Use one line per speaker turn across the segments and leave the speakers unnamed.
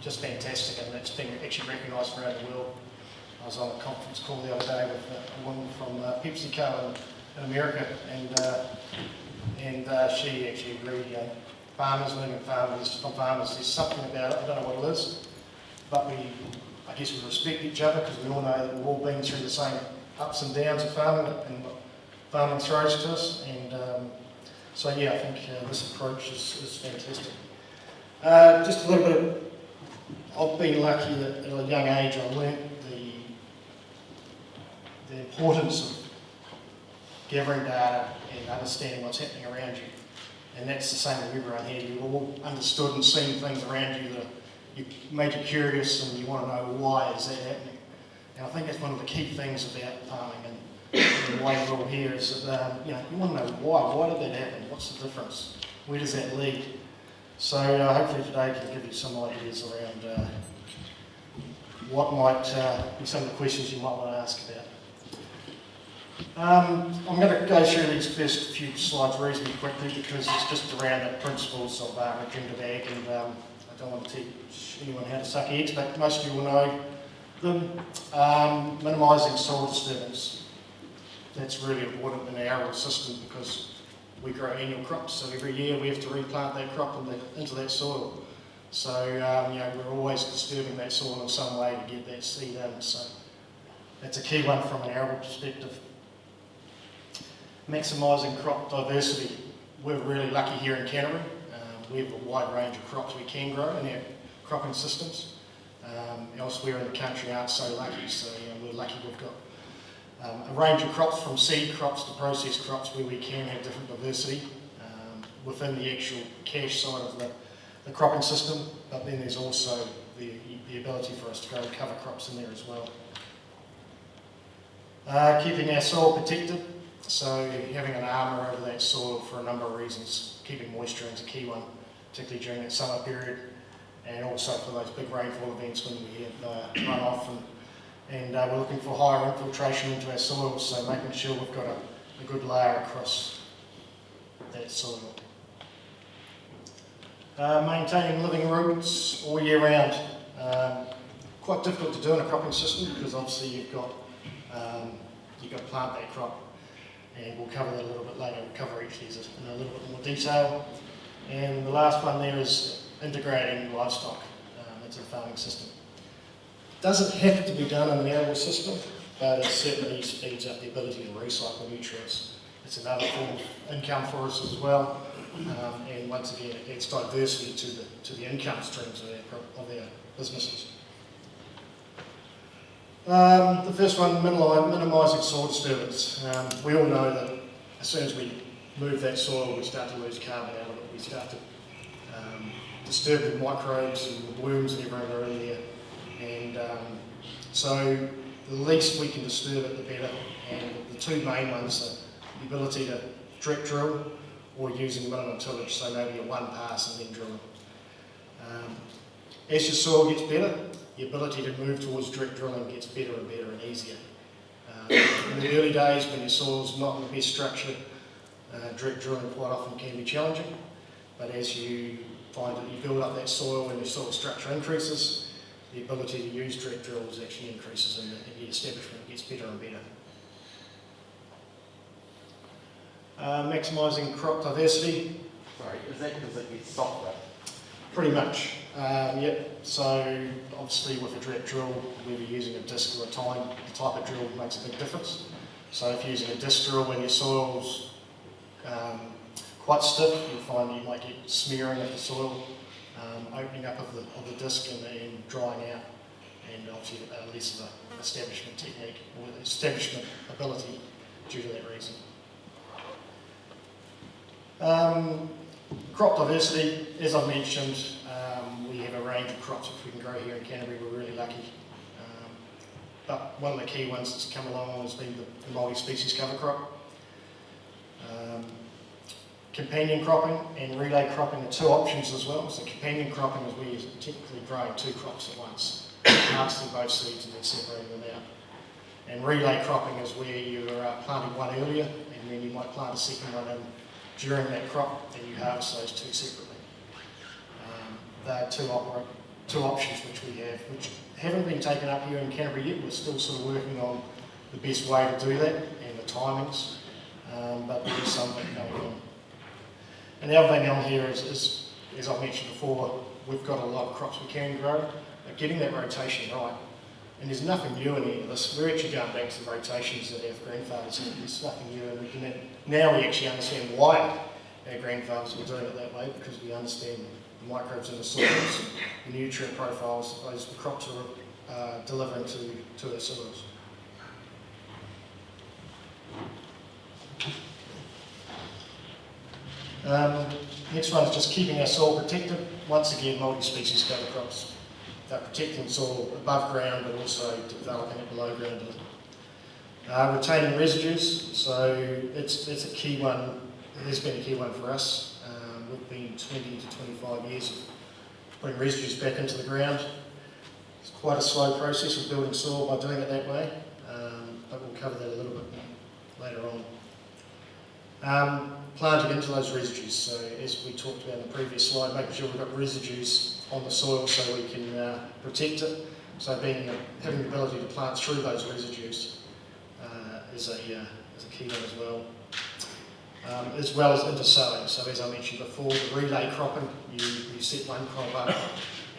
just fantastic, and it's been actually recognised around the world. I was on a conference call the other day with a woman from PepsiCo in America, and she actually agreed, farmers, learning from farmers, there's something about it, I don't know what it is, but I guess we respect each other because we all know that we've all been through the same ups and downs of farming and what farming throws to us, and so yeah, I think this approach is fantastic. Just a little bit of, I've been lucky that at a young age I learnt the importance of gathering data and understanding what's happening around you. And that's the same with everyone here. You've all understood and seen things around you that you made you curious and you want to know why is that happening. And I think that's one of the key things about farming and why we're all here is that you want to know why did that happen? What's the difference? Where does that lead? So hopefully today can give you some ideas around what might be some of the questions you might want to ask about. I'm going to go through these first few slides reasonably quickly because it's just around the principles of agenda bag, and I don't want to teach anyone how to suck eggs, but most of you will know them. Minimising soil disturbance. That's really important in our arable system because we grow annual crops, so every year we have to replant that crop into that soil. So we're always disturbing that soil in some way to get that seed in. So that's a key one from an arable perspective. Maximising crop diversity. We're really lucky here in Canterbury. We have a wide range of crops we can grow in our cropping systems. Elsewhere in the country aren't so lucky, so we're lucky we've got a range of crops from seed crops to processed crops where we can have different diversity within the actual cash side of the cropping system, but then there's also the ability for us to grow cover crops in there as well. Keeping our soil protected, so having an armour over that soil for a number of reasons. Keeping moisture is a key one, particularly during that summer period, and also for those big rainfall events when we have runoff and we're looking for higher infiltration into our soils, so making sure we've got a good layer across that soil. Maintaining living roots all year round. Quite difficult to do in a cropping system because obviously you've got to plant that crop, and we'll cover that a little bit later. We'll cover each of these in a little bit more detail. And the last one there is integrating livestock into the farming system. Doesn't have to be done in the arable system, but it certainly speeds up the ability to recycle nutrients. It's another form of income for us as well, and once again it adds diversity to the income streams of our businesses. The first one, minimising soil disturbance. We all know that as soon as we move that soil, we start to lose carbon out of it. We start to disturb the microbes and the worms and everything that are in there. And so the least we can disturb it, the better. And the two main ones are the ability to direct drill or using minimum tillage, so maybe a one pass and then drilling. As your soil gets better, the ability to move towards direct drilling gets better and better and easier. In the early days when your soil's not in the best structure, direct drilling quite often can be challenging, but as you find that you build up that soil and your soil structure increases, the ability to use direct drills actually increases and the establishment gets better and better. Maximising crop diversity.
Sorry, is that because it gets softer?
Pretty much, yep. So obviously with a direct drill, whether you're using a disc or a tine, the type of drill makes a big difference. So if you're using a disc drill when your soil's quite stiff, you'll find you might get smearing of the soil, opening up of the disc and drying out, and obviously less of an establishment technique or establishment ability due to that reason. Crop diversity, as I mentioned, we have a range of crops which we can grow here in Canterbury. We're really lucky. But one of the key ones that's come along has been the multi-species cover crop. Companion cropping and relay cropping are two options as well. So companion cropping is where you're technically growing two crops at once, harvesting both seeds and then separating them out. And relay cropping is where you're planting one earlier and then you might plant a second one in during that crop and you harvest those two separately. They're two two options which we have, which haven't been taken up here in Canterbury yet. We're still sort of working on the best way to do that and the timings, but there is something going on. And the other thing on here is, as I mentioned before, we've got a lot of crops we can grow, but getting that rotation right. And there's nothing new in any of this. We're actually going back to the rotations that our grandfathers did. There's nothing new, and now we actually understand why our grandfathers were doing it that way, because we understand the microbes in the soils, the nutrient profiles that those crops are delivering to their soils. Next one is just keeping our soil protected. Once again, multi-species cover crops. They're protecting soil above ground, but also developing it below ground. Retaining residues, so it's a key one. It has been a key one for us. We've been 20 to 25 years of putting residues back into the ground. It's quite a slow process of building soil by doing it that way, but we'll cover that a little bit later on. Planting into those residues, so as we talked about in the previous slide, making sure we've got residues on the soil so we can protect it. So having the ability to plant through those residues is a key one as well as intersowing. So as I mentioned before, the relay cropping, you set one crop up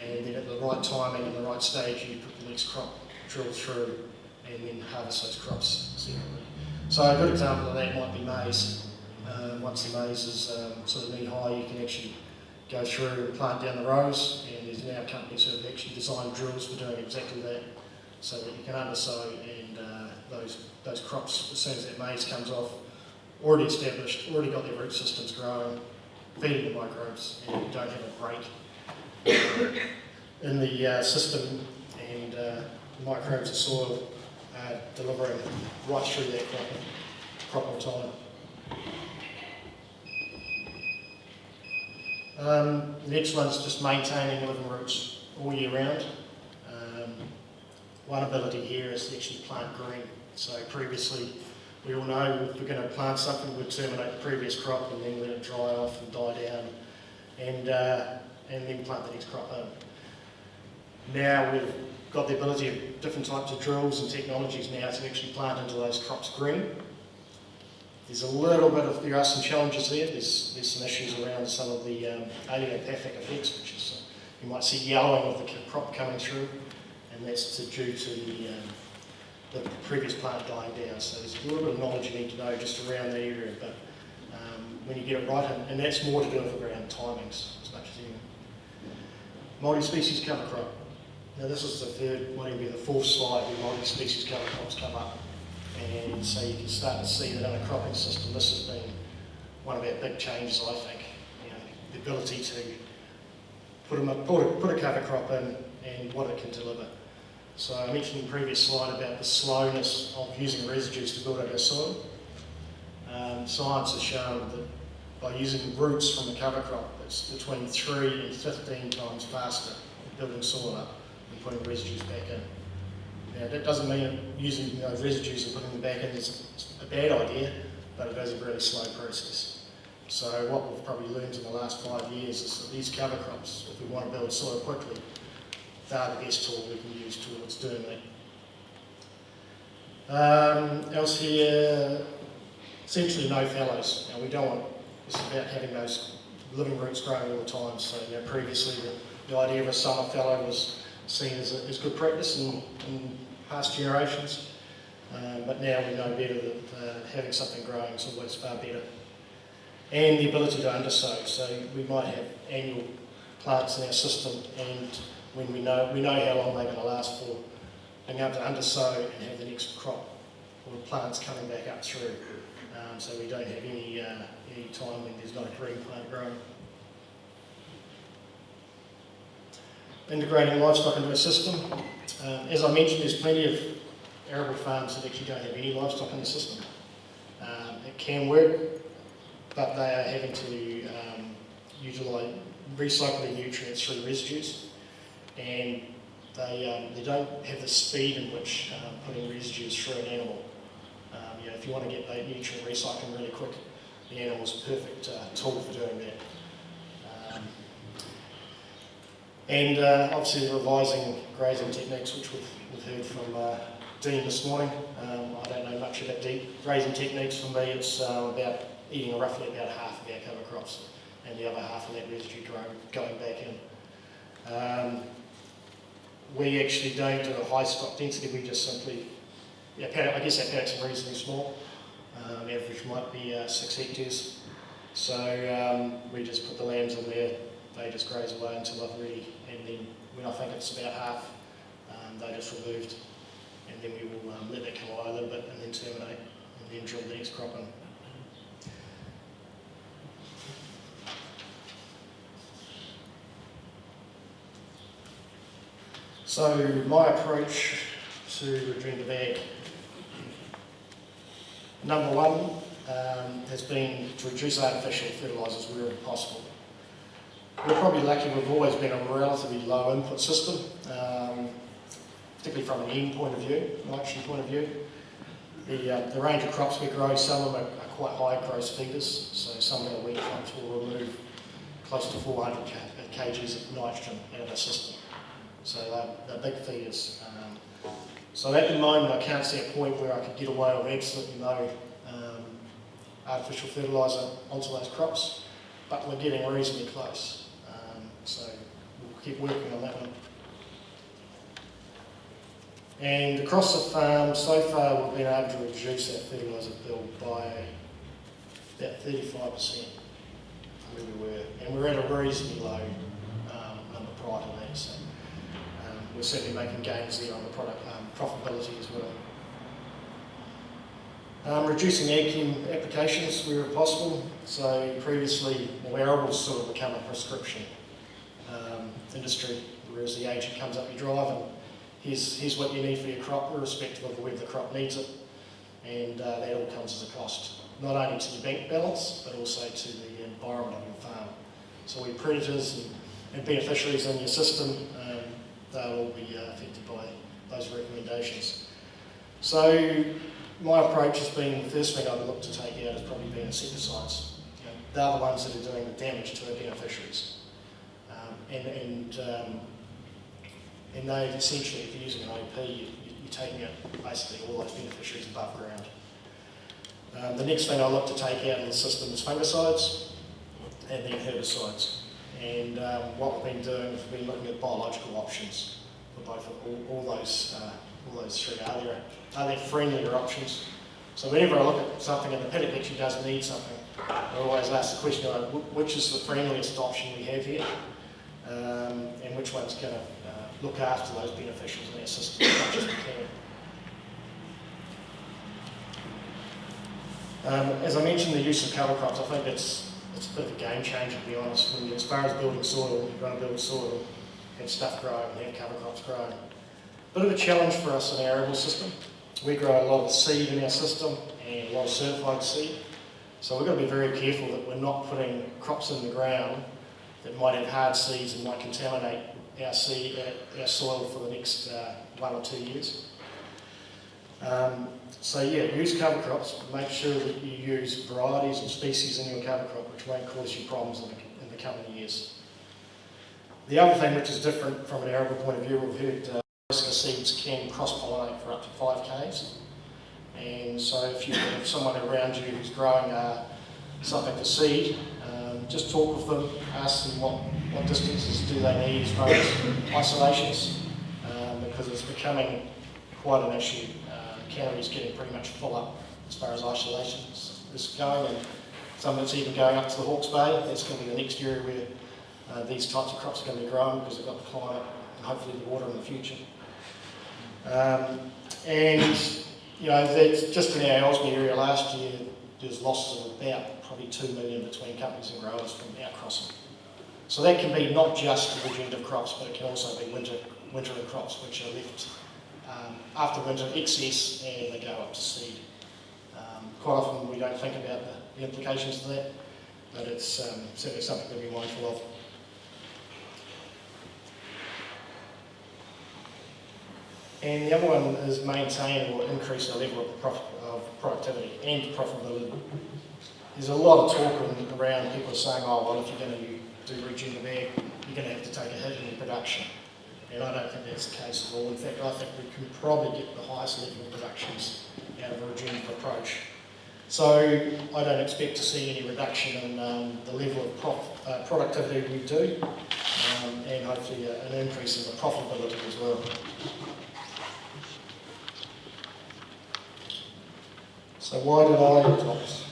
and then at the right timing and the right stage you put the next crop, drill through and then harvest those crops separately. So a good example of that might be maize. Once the maize is sort of knee high, you can actually go through and plant down the rows, and there's now companies who have actually designed drills for doing exactly that, so that you can undersow and those crops, as soon as that maize comes off, already established, already got their root systems growing, feeding the microbes, and you don't have a break in the system, and the microbes of soil are delivering right through that crop on time. The next one's just maintaining living roots all year round. One ability here is to actually plant green. So previously, we all know if we're going to plant something, we'd terminate the previous crop and then let it dry off and die down, and then plant the next crop in. Now we've got the ability of different types of drills and technologies now to actually plant into those crops green. There are some challenges there. There's some issues around some of the allelopathic effects, which is you might see yellowing of the crop coming through, and that's due to the previous plant dying down. So there's a little bit of knowledge you need to know just around that area, but when you get it right, and that's more to do with around timings as much as anything. Multi-species cover crop. Now this is might even be the fourth slide where multi-species cover crops come up. And so you can start to see that in a cropping system, this has been one of our big changes, I think. The ability to put a cover crop in and what it can deliver. So I mentioned in the previous slide about the slowness of using residues to build up our soil. Science has shown that by using roots from a cover crop, it's between 3 and 15 times faster at building soil up than putting residues back in. Now, that doesn't mean using those residues and putting them back in is a bad idea, but it is a really slow process. So what we've probably learned in the last 5 years is that these cover crops, if we want to build soil quickly, they're the best tool we can use towards doing that. Else here, essentially no fallows. Now we don't want, it's about having those living roots growing all the time. So previously the idea of a summer fallow was seen as good practice in past generations, but now we know better that having something growing is always far better. And the ability to undersow, so we might have annual plants in our system, and when we know how long they're going to last for, being able to undersow and have the next crop or plants coming back up through, so we don't have any time when there's not a green plant growing. Integrating livestock into a system. As I mentioned, there's plenty of arable farms that actually don't have any livestock in the system. It can work, but they are having to recycle their nutrients through residues, and they don't have the speed in which putting residues through an animal. If you want to get that nutrient recycling really quick, the animal's a perfect tool for doing that. And obviously revising grazing techniques, which we've heard from Dean this morning. I don't know much about grazing techniques. For me, it's about eating roughly about half of our cover crops and the other half of that residue going back in. We actually don't do a high stock density, we just simply, I guess our paddocks are reasonably small. Average might be 6 hectares. So we just put the lambs in there, they just graze away until they're ready, and then when I think it's about half, they're just removed, and then we will let that come away a little bit and then terminate, and then drill the next crop in. So my approach to return to bag, number one has been to reduce artificial fertilisers wherever possible. We're probably lucky we've always been a relatively low input system, particularly from an N point of view, nitrogen point of view. The range of crops we grow, some of them are quite high gross feeders, so some of our wheat crops will remove close to 400 kgs of nitrogen out of our system. So they're big feeders. So at the moment I can't see a point where I could get away with absolutely no artificial fertiliser onto those crops, but we're getting reasonably close. So we'll keep working on that one. And across the farm, so far we've been able to reduce our fertiliser bill by about 35% from where we were. And we're at a reasonably low number prior to that. So we're certainly making gains there on the product profitability as well. Reducing ag chem applications wherever possible. So previously, Arable's sort of become a prescription industry, whereas the agent comes up your drive and here's what you need for your crop, irrespective of whether the crop needs it, and that all comes as a cost, not only to your bank balance, but also to the environment of your farm. So we predators and beneficiaries in your system, they'll all be affected by those recommendations. So my approach has been, the first thing I'd look to take out has probably been insecticides. They're the ones that are doing the damage to our beneficiaries. And they essentially, if you're using an OP, you're taking out basically all those beneficiaries above ground. The next thing I look to take out of the system is fungicides and then herbicides. And what we've been doing is we've been looking at biological options for both all those three. Are there friendlier options? So whenever I look at something and the paddock actually does need something, I always ask the question, which is the friendliest option we have here, and which one's going to look after those beneficials in our system as much as we can. As I mentioned, the use of cover crops, I think it's a bit of a game changer, to be honest. As far as building soil, you're going to build soil, have stuff growing, and have cover crops growing. Bit of a challenge for us in our arable system. We grow a lot of seed in our system and a lot of certified seed. So we've got to be very careful that we're not putting crops in the ground that might have hard seeds and might contaminate our soil for the next 1 or 2 years. So yeah, use cover crops. Make sure that you use varieties and species in your cover crop which won't cause you problems in the coming years. The other thing which is different from an arable point of view, we've heard brassica seeds can cross-pollinate for up to 5 k's. And so if you have someone around you who's growing something for seed, just talk with them, ask them what distances do they need as far as isolations, because it's becoming quite an issue. Cannery's getting pretty much full up as far as isolations is going, and some of it's even going up to the Hawke's Bay. That's going to be the next area where these types of crops are going to be grown because they've got the climate and hopefully the water in the future. And you know, that's just in our Ellesmere area last year, there's losses of about probably 2 million between companies and growers from outcrossing. So that can be not just regenerative crops, but it can also be wintering crops which are left after winter excess and they go up to seed. Quite often we don't think about the implications of that, but it's certainly something to be mindful of. And the other one is maintain or increase the level of productivity and profitability. There's a lot of talk around people saying, oh, well, if you're going to do regenerative ag, you're going to have to take a hit in your production. And I don't think that's the case at all. In fact, I think we can probably get the highest level of productions out of a regenerative approach. So I don't expect to see any reduction in the level of productivity we do, and hopefully an increase in the profitability as well. So why did I adopt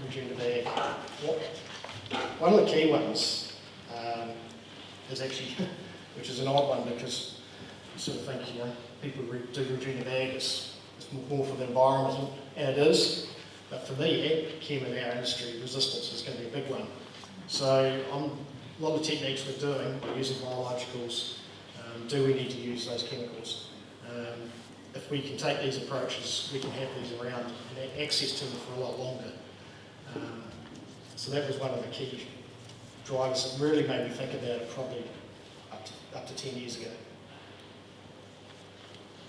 regenerative ag? One of the key ones is actually, which is an odd one because you sort of think, people do regenerative ag, it's more for the environment, and it is. But for me, chem in our industry, resistance is going to be a big one. So a lot of techniques we're doing, we're using biologicals. Do we need to use those chemicals? If we can take these approaches, we can have these around and access to them for a lot longer. So that was one of the key drivers that really made me think about it probably up to 10 years ago.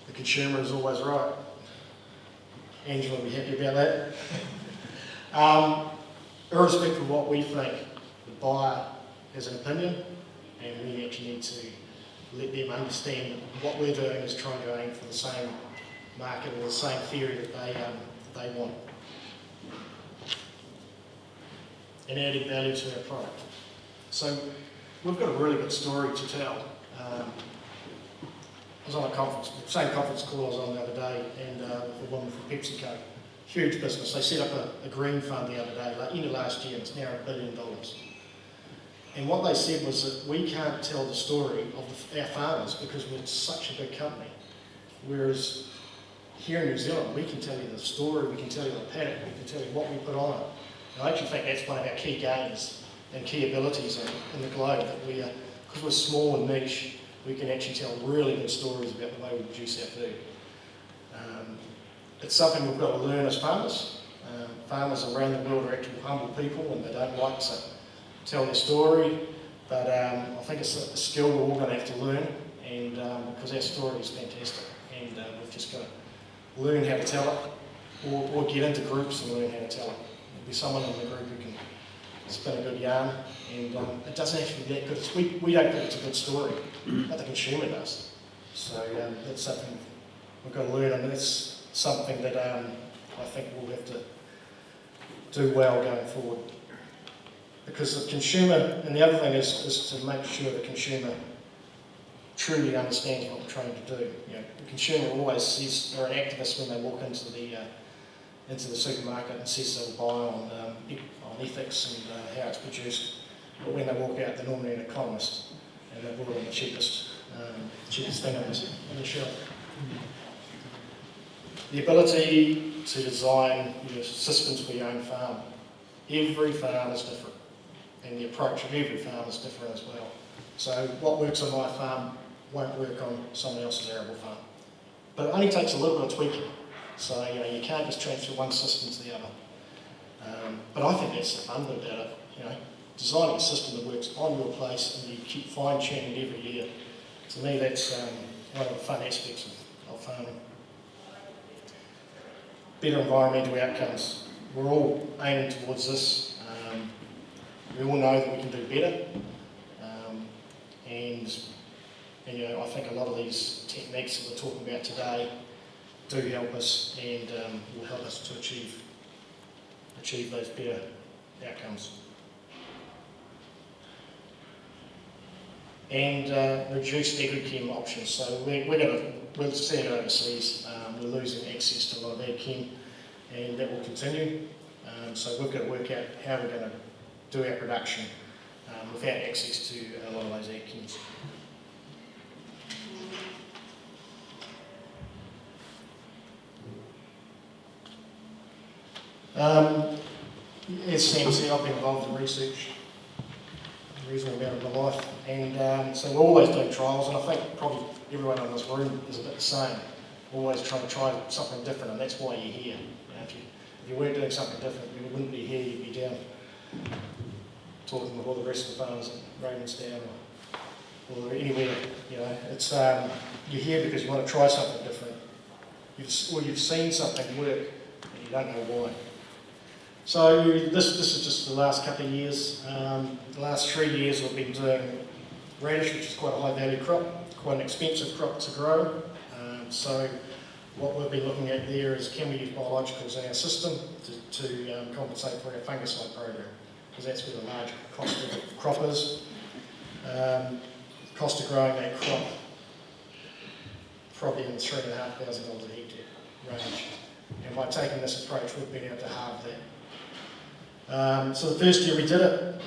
The consumer is always right. Angela will be happy about that. Irrespective of what we think, the buyer has an opinion, and we actually need to let them understand that what we're doing is trying to aim for the same market or the same theory that they want, and adding value to our product. So we've got a really good story to tell. I was on a conference, the same conference call I was on the other day, and with a woman from PepsiCo, huge business. They set up a green fund the other day, end of last year, and it's now $1 billion. And what they said was that we can't tell the story of our farmers because we're such a big company. Whereas here in New Zealand, we can tell you the story, we can tell you the paddock, we can tell you what we put on it. And I actually think that's one of our key gains and key abilities in the globe, that we are, because we're small and niche, we can actually tell really good stories about the way we produce our food. It's something we've got to learn as farmers. Farmers around the world are actually humble people and they don't like to tell their story, but I think it's a skill we're all going to have to learn, and because our story is fantastic, and we've just got to learn how to tell it, or get into groups and learn how to tell it. There'll be someone in the group who can spin a good yarn, and it doesn't have to be that good. We don't think it's a good story, but the consumer does. So that's something we've got to learn, and that's something that I think we'll have to do well going forward. Because the consumer, and the other thing is to make sure the consumer truly understands what we're trying to do. The consumer always says they're an activist when they walk into the supermarket and says they'll buy on ethics and how it's produced, but when they walk out, they're normally an economist, and they've bought on the cheapest thing on the shelf. The ability to design systems for your own farm. Every farm is different, and the approach of every farm is different as well. So what works on my farm won't work on someone else's arable farm. But it only takes a little bit of tweaking. So you can't just transfer one system to the other. But I think that's the fun bit about it. Designing a system that works on your place and you keep fine-tuning it every year. To me, that's one of the fun aspects of farming. Better environmental outcomes. We're all aiming towards this. We all know that we can do better, and I think a lot of these techniques that we're talking about today do help us and will help us to achieve those better outcomes. And reduced agri-chem options. So we'll see it overseas. We're losing access to a lot of ag-chem, and that will continue. So we've got to work out how we're going to do our production without access to a lot of those ag-chems. As Sam said, I've been involved in research a reasonable amount of my life, and so we're always doing trials, and I think probably everyone in this room is a bit the same. Always trying to try something different, and that's why you're here. If you weren't doing something different, you wouldn't be here, you'd be down talking with all the rest of the farmers at Ravenstown or anywhere. It's you're here because you want to try something different. You've seen something work and you don't know why. So this is just the last couple of years. The last 3 years we've been doing radish, which is quite a high value crop, quite an expensive crop to grow. So what we've been looking at there is, can we use biologicals in our system to compensate for our fungicide program, because that's where the large cost of the crop is. Cost of growing that crop probably in the $3,500 a hectare range. And by taking this approach, we've been able to halve that. So the first year we did it,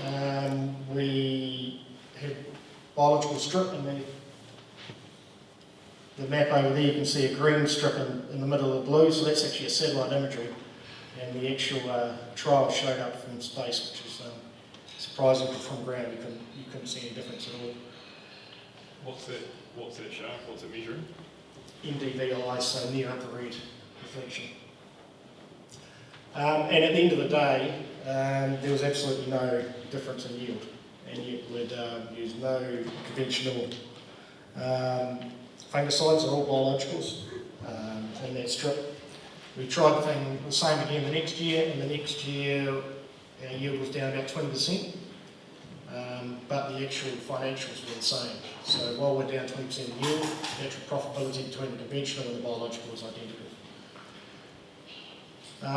we had biological strip, and the map over there, you can see a green strip in the middle of the blue, so that's actually a satellite imagery, and the actual trial showed up from space, which is surprising. From ground you couldn't see any difference at all.
What's it showing? What's it measuring?
NDVI, so near infrared reflection. And at the end of the day, there was absolutely no difference in yield, and yet we'd used no conventional fungicides, are all biologicals in that strip. We tried the same again the next year, and the next year our yield was down about 20%, but the actual financials were the same. So while we're down 20% in yield, the actual profitability between the conventional and the biological was identical.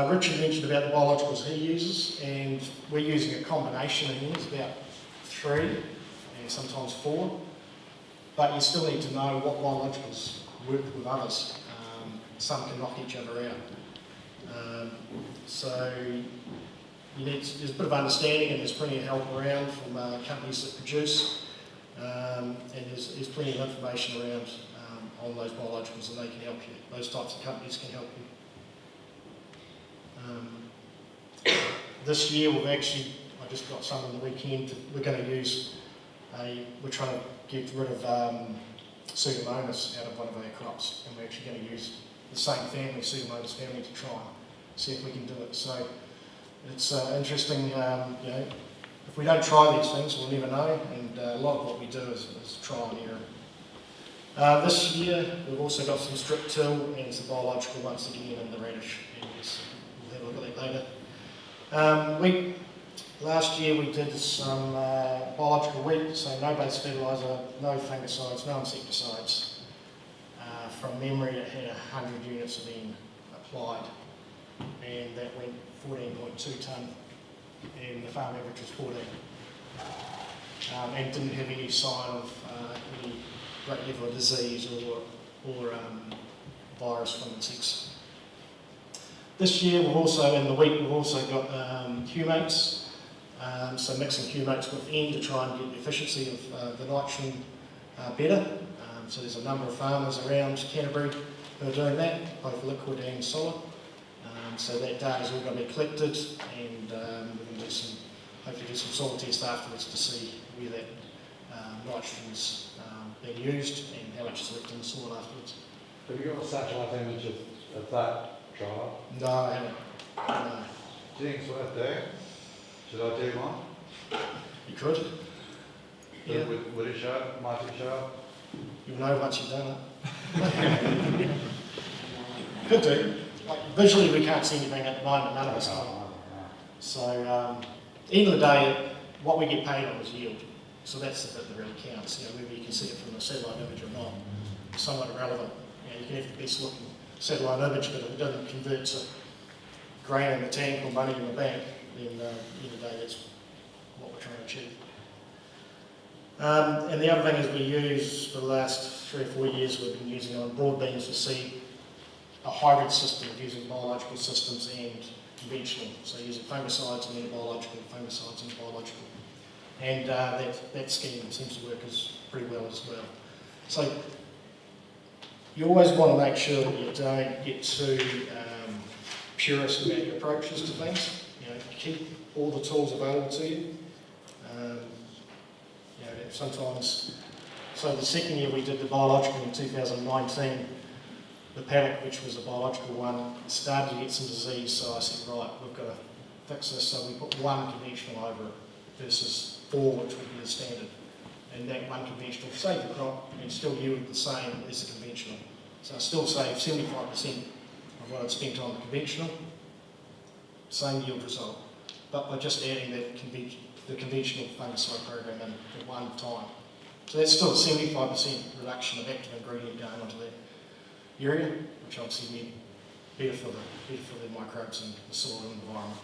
Richard mentioned about the biologicals he uses, and we're using a combination in here. It's about 3 and sometimes 4, but you still need to know what biologicals work with others. Some can knock each other out. So there's a bit of understanding, and there's plenty of help around from companies that produce, and there's plenty of information around on those biologicals, and they can help you. Those types of companies can help you. This year I just got some on the weekend. We're going to use we're trying to get rid of Pseudomonas out of one of our crops, and we're actually going to use the same family, Pseudomonas family, to try and see if we can do it. So it's interesting, if we don't try these things, we'll never know, and a lot of what we do is trial and error. This year we've also got some strip till and some biological once again in the radish, and we'll have a look at that later. Last year we did some biological wheat, so no base fertiliser, no fungicides, no insecticides. From memory it had 100 units of N applied, and that went 14.2 tonne, and the farm average was 14. And didn't have any sign of any great level of disease or virus from insects. This year we've also, in the wheat, we've also got humates. So mixing humates with N to try and get the efficiency of the nitrogen better. So there's a number of farmers around Canterbury who are doing that, both liquid and solid. So that data is all going to be collected, and we're going to hopefully do some soil tests afterwards to see where that nitrogen's being used and how much is left in the soil afterwards.
Have you got a satellite image of that trial?
No, I haven't. No.
Do you think it's worth doing? Should I do one?
You could. Yeah.
Would it show up? Might it show up?
You'll know once you've done it. Could do. Like, visually we can't see anything at the moment, none of us can. So at the end of the day, what we get paid on is yield. So that's the bit that really counts. Whether you can see it from the satellite image or not, it's somewhat irrelevant. You can have the best looking satellite image, but if it doesn't convert to grain in the tank or money in the bank, then at the end of the day that's what we're trying to achieve. And the other thing is we use, for the last 3 or 4 years, we've been using on broad beans for seed a hybrid system of using biological systems and conventional. So using fungicides and then biological, fungicides and biological. And that scheme seems to work pretty well as well. So you always want to make sure that you don't get too purist about your approaches to things. Keep all the tools available to you. Sometimes, so the second year we did the biological in 2019, the paddock, which was a biological one, started to get some disease, so I said, right, we've got to fix this. So we put 1 conventional over it versus 4, which would be the standard. And that 1 conventional saved the crop and still yielded the same as the conventional. So I still saved 75% of what I'd spent on the conventional. same yield result, but by just adding the conventional fungicide program in at one time. So that's still a 75% reduction of active ingredient going onto that urea, which obviously meant better for the microbes and the soil and environment.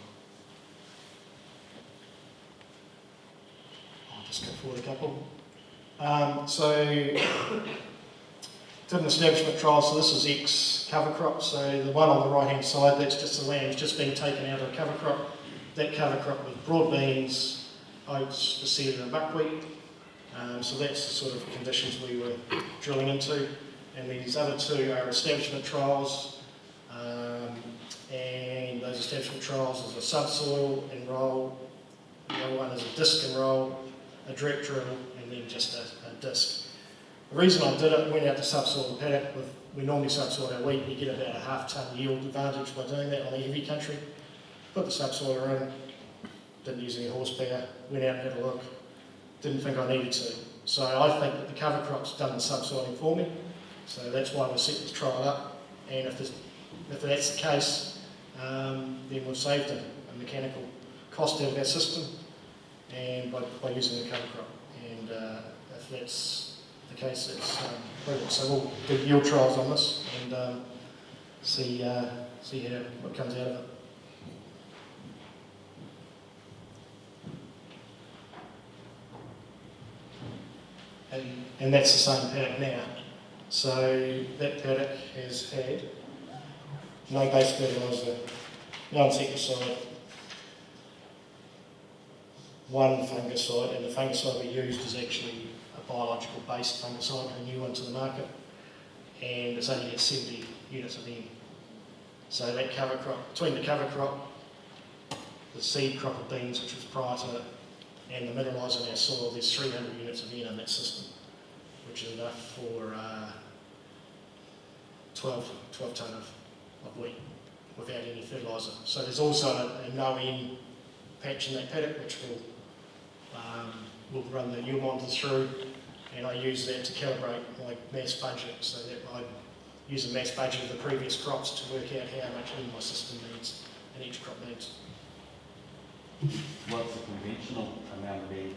I'll just go forward a couple. So did an establishment trial, so this is ex-cover crop, so the one on the right hand side, that's just the land just being taken out of a cover crop. That cover crop with broad beans, oats, fazetta and buckwheat. So that's the sort of conditions we were drilling into. And these other two are establishment trials, and those establishment trials is a subsoil enroll, the other one is a disc enroll, a direct drill, and then just a disc. The reason I did it, went out to subsoil the paddock, we normally subsoil our wheat, you get about a half-tonne yield advantage by doing that on the heavy country. Put the subsoiler in, didn't use any horsepower, went out and had a look, didn't think I needed to. So I think that the cover crop's done the subsoiling for me, so that's why we set this trial up, and if that's the case, then we've saved a mechanical cost out of our system and by using the cover crop. And if that's the case, it's brilliant. So we'll do yield trials on this and see what comes out of it. And that's the same paddock now. So that paddock has had no base fertiliser, no insecticide, one fungicide, and the fungicide we used is actually a biological based fungicide, a new one to the market, and it's only at 70 units of N. So that cover crop, between the cover crop, the seed crop of beans which was prior to it, and the mineraliser in our soil, there's 300 units of N in that system, which is enough for 12 tonne of wheat without any fertiliser. So there's also a no N patch in that paddock which we'll run the yield monitors through, and I use that to calibrate my mass budget, so that I use a mass budget of the previous crops to work out how much N my system needs and each crop needs.
What's the conventional amount of N?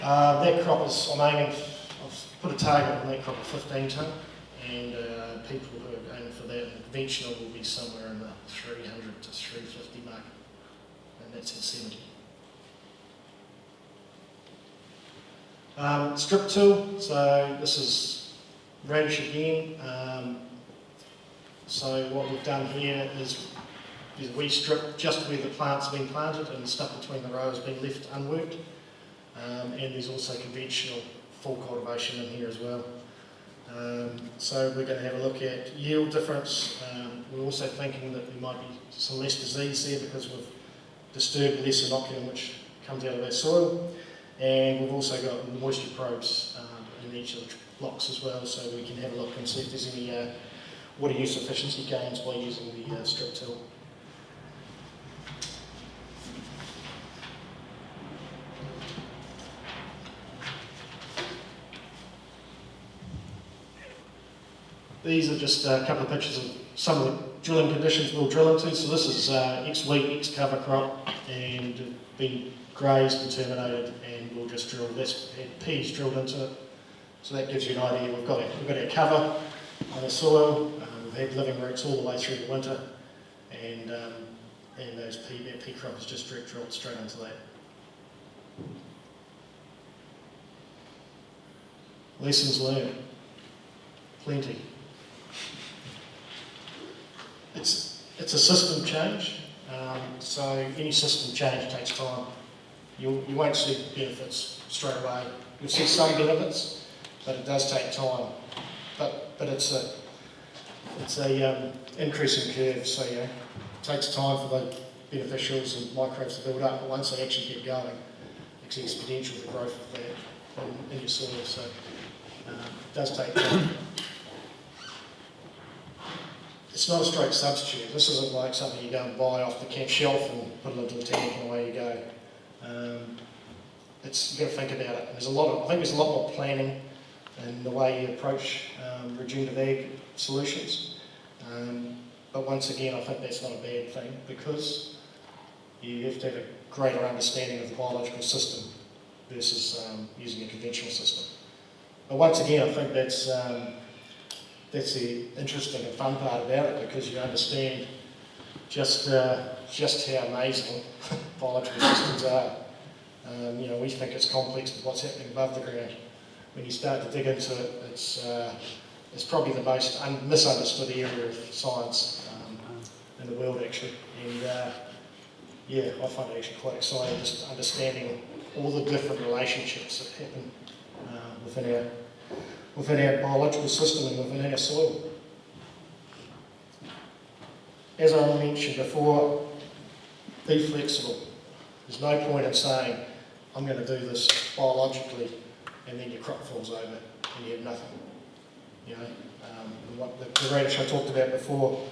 That crop is, I've put a target on that crop of 15 tonne, and people who are aiming for that, and conventional will be somewhere in the 300 to 350 mark, and that's at 70. Strip till, so this is radish again. So what we've done here is we strip just where the plant's been planted and the stuff between the rows has been left unworked. And there's also conventional full cultivation in here as well. So we're going to have a look at yield difference. We're also thinking that there might be some less disease there because we've disturbed less inoculum which comes out of our soil. And we've also got moisture probes in each of the blocks as well, so we can have a look and see if there's any water use efficiency gains by using the strip till. These are just a couple of pictures of some of the drilling conditions we'll drill into. So this is ex-wheat, ex-cover crop, and been grazed and terminated, and we'll just drill. That's had peas drilled into it. So that gives you an idea. We've got our cover on the soil. We've had living roots all the way through the winter, and that pea crop is just direct drilled straight into that. Lessons learned. Plenty. It's a system change, so any system change takes time. You won't see benefits straight away. You'll see some benefits, but it does take time. But it's a increasing curve, so it takes time for the beneficials and microbes to build up. But once they actually get going, it's exponential the growth of that in your soil. So it does take time. It's not a straight substitute. This isn't like something you go and buy off the camp shelf and put it into a tank and away you go. You've got to think about it. I think there's a lot more planning in the way you approach regenerative ag solutions. But once again, I think that's not a bad thing, because you have to have a greater understanding of the biological system versus using a conventional system. But once again, I think that's the interesting and fun part about it, because you understand just how amazing biological systems are. You know, we think it's complex with what's happening above the ground. When you start to dig into it, it's probably the most misunderstood area of science in the world, actually. And yeah, I find it actually quite exciting, just understanding all the different relationships that happen within our biological system and within our soil. As I mentioned before, be flexible. There's no point in saying, I'm going to do this biologically, and then your crop falls over and you have nothing. You know, what the radish I talked about before,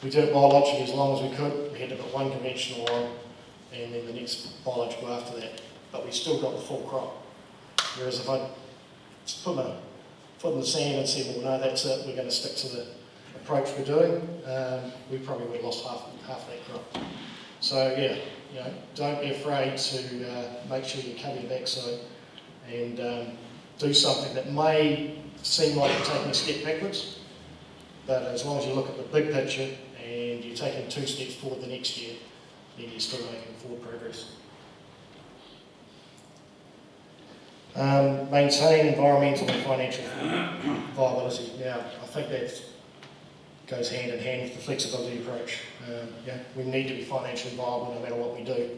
we did it biologically as long as we could. We had to put one conventional on, and then the next biological after that. But we still got the full crop. Whereas if I just put my foot in the sand and said, well, no, that's it, we're going to stick to the approach we're doing, we probably would have lost half that crop. So yeah, you know, don't be afraid to make sure you cover your backside and do something that may seem like you're taking a step backwards, but as long as you look at the big picture and you're taking 2 steps forward the next year, then you're still making forward progress. Maintain environmental and financial viability. Now, I think that goes hand in hand with the flexibility approach. Yeah, we need to be financially viable no matter what we do,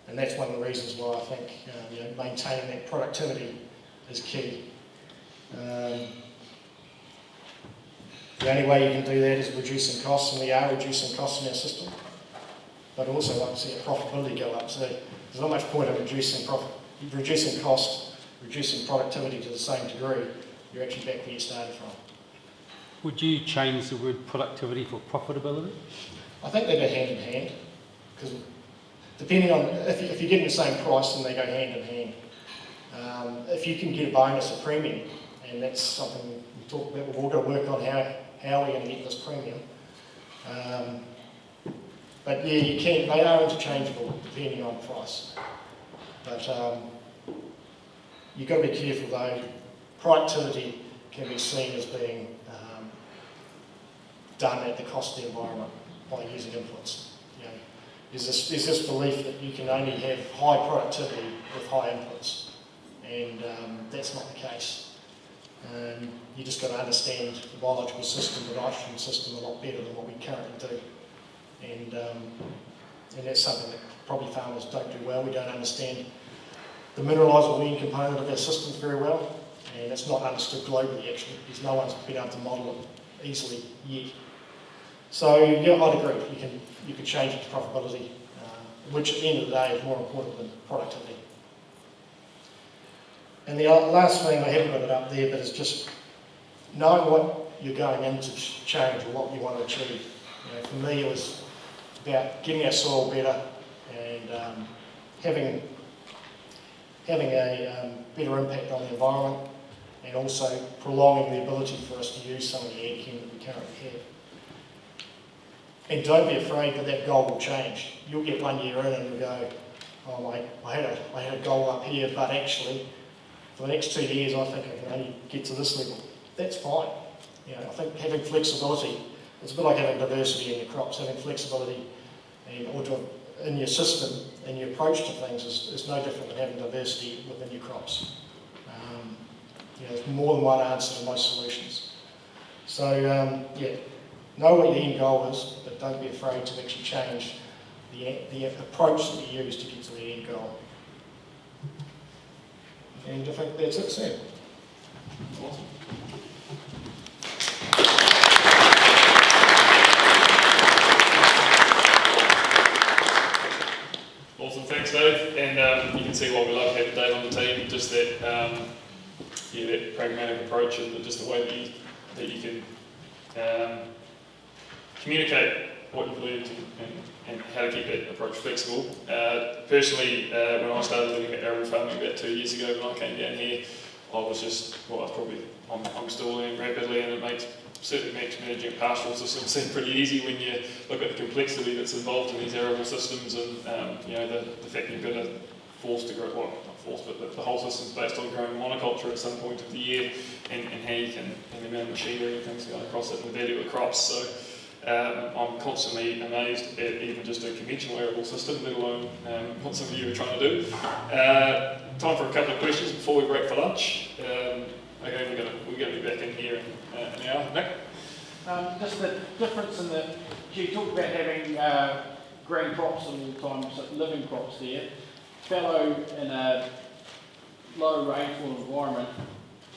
and that's one of the reasons why I think you know, maintaining that productivity is key. The only way you can do that is reducing costs, and we are reducing costs in our system, but also like to see our profitability go up. So there's not much point in reducing cost, reducing productivity to the same degree. You're actually back where you started from.
Would you change the word productivity for profitability?
I think they go hand in hand, because depending on if you're getting the same price, then they go hand in hand. If you can get a bonus, a premium, and that's something we talked about, we've all got to work on how we're going to get this premium. But yeah, you can. They are interchangeable depending on price. But you've got to be careful though. Productivity can be seen as being done at the cost of the environment by using inputs. You know, there's this belief that you can only have high productivity with high inputs, and that's not the case. You just got to understand the biological system, the nitrogen system, a lot better than what we currently do, and that's something that probably farmers don't do well. We don't understand the mineralisable component of our systems very well, and it's not understood globally actually, because no one's been able to model it easily yet. So yeah, I'd agree. You can change it to profitability, which at the end of the day is more important than productivity. And the last thing, I haven't got it up there, but it's just knowing what you're going in to change or what you want to achieve. You know, for me, it was about getting our soil better and having a better impact on the environment, and also prolonging the ability for us to use some of the ag chem that we currently have. And don't be afraid that goal will change. You'll get 1 year in and you'll go, oh, I had a goal up here, but actually for the next 2 years I think I can only get to this level. That's fine. You know, I think having flexibility, it's a bit like having diversity in your crops. Having flexibility in your system and your approach to things is no different than having diversity within your crops. You know, there's more than one answer to most solutions. So yeah, know what your end goal is, but don't be afraid to actually change the approach that you use to get to the end goal. And I think that's it, Sam.
Awesome. Awesome, thanks Dave. And you can see why we love having Dave on the team, just that, that pragmatic approach and just the way that you can communicate what you believe and how to keep that approach flexible. Personally, when I started living at Arable farming about 2 years ago when I came down here, I'm still learning rapidly, and certainly makes managing a pastoral system seem pretty easy when you look at the complexity that's involved in these arable systems, and the fact that you've got a forced to grow, well, not forced, but the whole system's based on growing monoculture at some point of the year, and how you can, and the amount of machinery and things going across it, and the value of crops. So I'm constantly amazed at even just a conventional arable system, let alone what some of you are trying to do. Time for a couple of questions before we break for lunch. Okay, we're going to be back in here in an hour. Nick?
Just the difference in the, you talked about having green crops all the time, so living crops there. Fallow in a low rainfall environment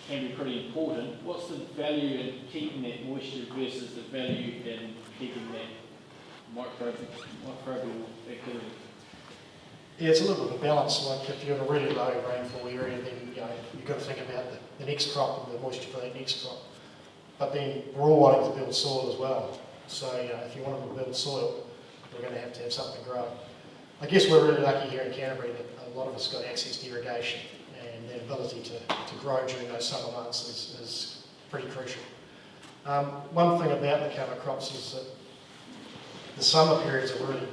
can be pretty important. What's the value in keeping that moisture versus the value in keeping that microbial activity?
Yeah, it's a little bit of a balance. Like if you're in a really low rainfall area, then you've got to think about the next crop and the moisture for that next crop. But then we're all wanting to build soil as well. So if you want to build soil, we're going to have something growing. I guess we're really lucky here in Canterbury that a lot of us got access to irrigation, and that ability to grow during those summer months is pretty crucial. One thing about the cover crops is that the summer periods are really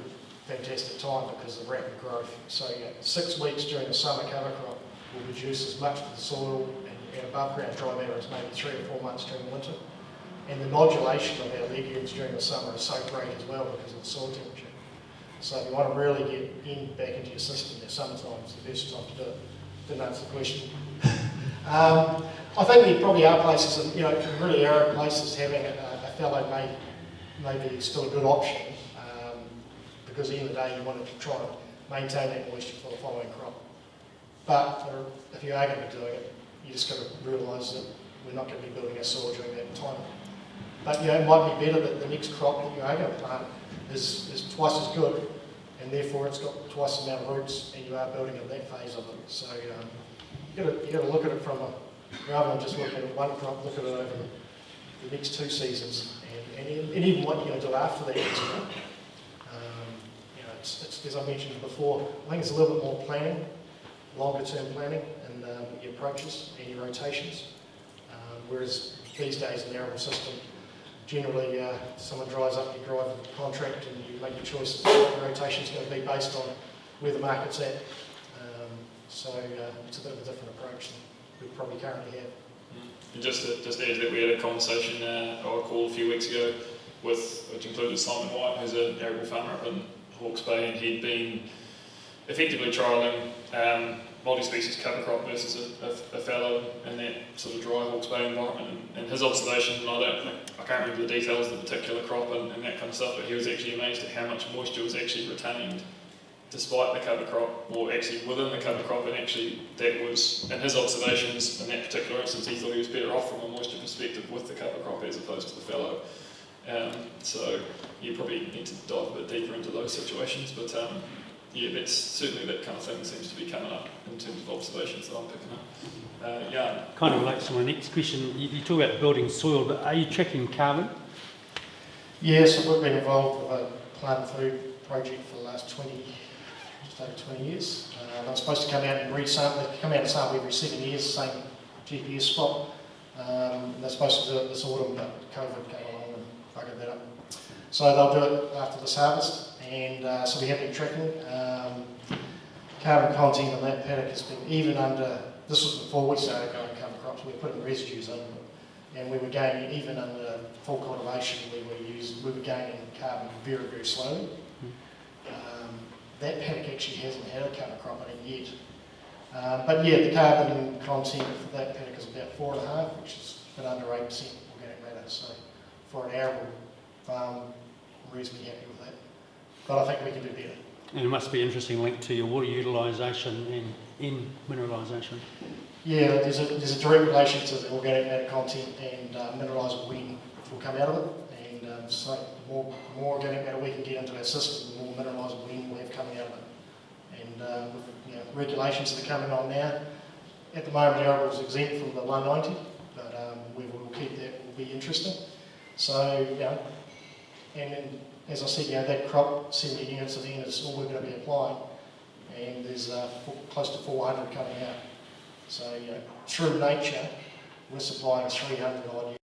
fantastic time because of rapid growth. So 6 weeks during the summer cover crop will produce as much of the soil and above ground dry matter as maybe 3 or 4 months during winter. And the modulation of our legumes during the summer is so great as well because of the soil temperature. So if you want to really get back into your system, summertime is the best time to do it. Didn't answer the question. I think there probably are places, really arid places, having a fallow may be still a good option. Because at the end of the day you want to try and maintain that moisture for the following crop. But if you are going to be doing it, you just got to realise that we're not going to be building our soil during that time. But it might be better that the next crop that you are going to plant is twice as good, and therefore it's got twice the amount of roots, and you are building in that phase of it. So you got to look at it from rather than just looking at one crop, look at it over the next 2 seasons, and even what you're going to do after that next crop. It's, as I mentioned before, I think it's a little bit more planning, longer term planning, and your approaches and your rotations. Whereas these days in the arable system, generally someone drives up, you drive a contract and you make your choices what the rotation is going to be based on where the market's at. So it's a bit of a different approach than we probably currently have.
And just add that we had a conversation or a call a few weeks ago which included Simon White, who's an arable farmer up in Hawke's Bay, and he'd been effectively trialling multi-species cover crop versus a fallow in that sort of dry Hawke's Bay environment. And his observation, and I can't remember the details of the particular crop and that kind of stuff, but he was actually amazed at how much moisture was actually retained despite the cover crop, or actually within the cover crop, and actually that was, in his observations in that particular instance, he thought he was better off from a moisture perspective with the cover crop as opposed to the fallow. So you probably need to dive a bit deeper into those situations, but that's certainly that kind of thing seems to be coming up in terms of observations that I'm picking up. Yeah.
Kind of relates to my next question. You talk about building soil, but are you tracking carbon?
Yes, we've been involved with a plant food project for the last just over 20 years. I'm supposed to come out and resample. They come out and sample every 7 years, same GPS spot. They're supposed to do it this autumn, but COVID came along and buggered that up. So they'll do it after this harvest, and so we have been tracking. Carbon content on that paddock has been even under, this was before we started growing cover crops, we were putting residues under it, and we were gaining, even under full cultivation, we were gaining carbon very, very slowly. That paddock actually hasn't had a cover crop in it yet. But yeah, the carbon content for that paddock is about 4.5, which is a bit under 8% organic matter. So for an arable farm, I'm reasonably happy with that. But I think we can do better.
And it must be an interesting link to your water utilisation and in mineralisation.
Yeah, there's a direct relation to the organic matter content and mineralising when it will come out of it. And so the more organic matter we can get into our system, the more mineralising when we'll have coming out of it. And with regulations that are coming on now, at the moment the arable is exempt from the 190, but we will keep that, will be interesting. So, and then, as I said, that crop, 70 units of N is all we're going to be applying, and there's close to 400 coming out. So, through nature, we're supplying 300 odd